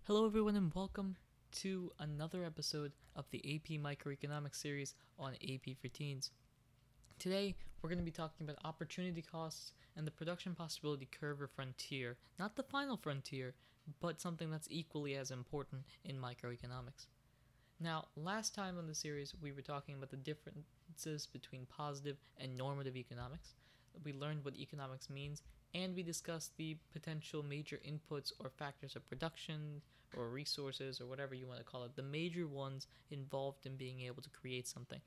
Hello, everyone, and welcome to another episode of the AP Microeconomics series on AP for Teens. Today, we're going to be talking about opportunity costs and the production possibility curve or frontier, not the final frontier, but something that's equally as important in microeconomics. Now, last time on the series, we were talking about the differences between positive and normative economics. We learned what economics means, and we discussed the potential major inputs or factors of production or resources or whatever you want to call it, the major ones involved in being able to create something.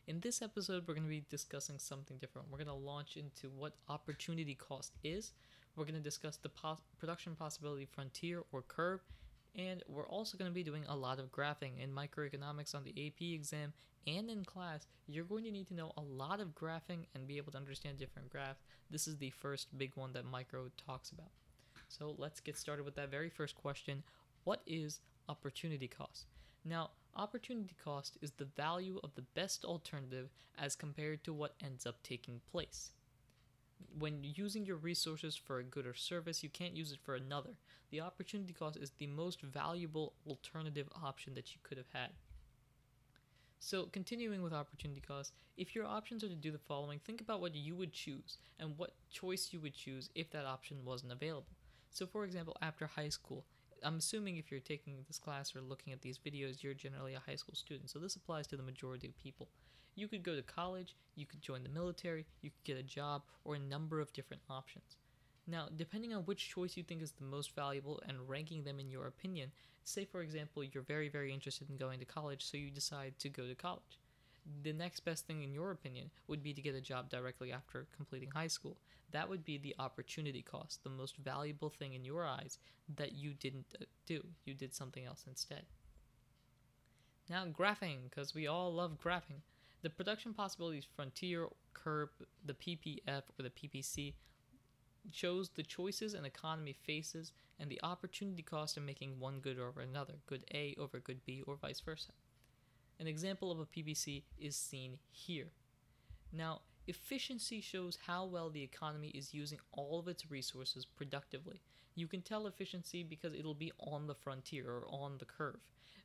In this episode, we're going to be discussing something different. We're going to launch into what opportunity cost is. We're going to discuss the production possibility frontier or curve, and we're also going to be doing a lot of graphing in microeconomics on the AP exam and in class. You're going to need to know a lot of graphing and be able to understand different graphs. This is the first big one that micro talks about. So let's get started with that very first question. What is opportunity cost? Now, opportunity cost is the value of the best alternative as compared to what ends up taking place. When using your resources for a good or service, you can't use it for another. The opportunity cost is the most valuable alternative option that you could have had. So, continuing with opportunity cost, if your options are to do the following, think about what you would choose and what choice you would choose if that option wasn't available. So, for example, after high school, I'm assuming if you're taking this class or looking at these videos, you're generally a high school student, so this applies to the majority of people. You could go to college, you could join the military, you could get a job, or a number of different options. Now, depending on which choice you think is the most valuable and ranking them in your opinion, say for example, you're very, very interested in going to college, so you decide to go to college. The next best thing in your opinion would be to get a job directly after completing high school. That would be the opportunity cost, the most valuable thing in your eyes that you didn't do. You did something else instead. Now, graphing, because we all love graphing. The production possibilities frontier, curve, the PPF, or the PPC shows the choices an economy faces and the opportunity cost of making one good over another, good A over good B, or vice versa. An example of a PPC is seen here. Now, efficiency shows how well the economy is using all of its resources productively. You can tell efficiency because it'll be on the frontier or on the curve.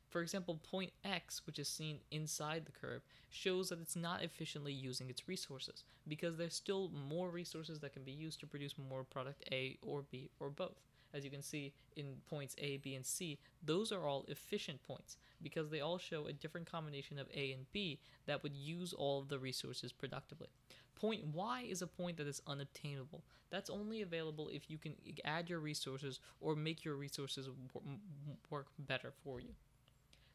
For example, point X, which is seen inside the curve, shows that it's not efficiently using its resources because there's still more resources that can be used to produce more product A or B or both. As you can see in points A, B, and C, those are all efficient points because they all show a different combination of A and B that would use all of the resources productively. Point Y is a point that is unobtainable. That's only available if you can add your resources or make your resources work better for you.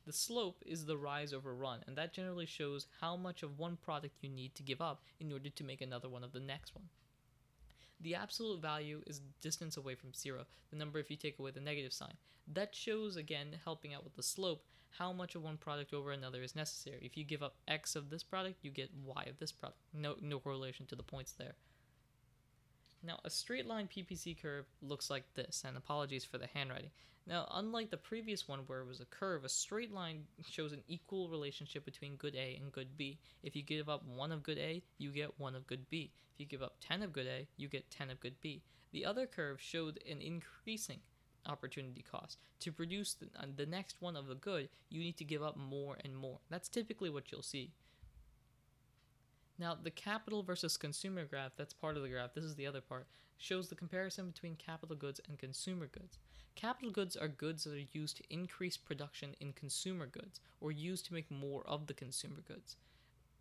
The slope is the rise over run, and that generally shows how much of one product you need to give up in order to make another one of the next one. The absolute value is distance away from zero, the number if you take away the negative sign. That shows, again, helping out with the slope, how much of one product over another is necessary. If you give up X of this product, you get Y of this product. No correlation to the points there. Now, a straight line PPC curve looks like this, and apologies for the handwriting. Now, unlike the previous one where it was a curve, a straight line shows an equal relationship between good A and good B. If you give up 1 of good A, you get 1 of good B. If you give up 10 of good A, you get 10 of good B. The other curve showed an increasing opportunity cost. To produce the next one of the good, you need to give up more and more. That's typically what you'll see. Now, the capital versus consumer graph, that's part of the graph, this is the other part, shows the comparison between capital goods and consumer goods. Capital goods are goods that are used to increase production in consumer goods, or used to make more of the consumer goods.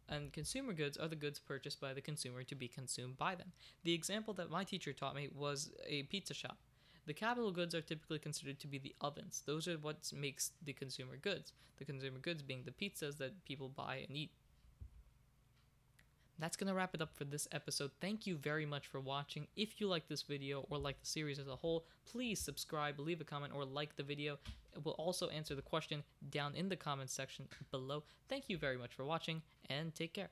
And consumer goods are the goods purchased by the consumer to be consumed by them. The example that my teacher taught me was a pizza shop. The capital goods are typically considered to be the ovens. Those are what makes the consumer goods. The consumer goods being the pizzas that people buy and eat. That's going to wrap it up for this episode. Thank you very much for watching. If you like this video or like the series as a whole, please subscribe, leave a comment, or like the video. We'll also answer the question down in the comments section below. Thank you very much for watching, and take care.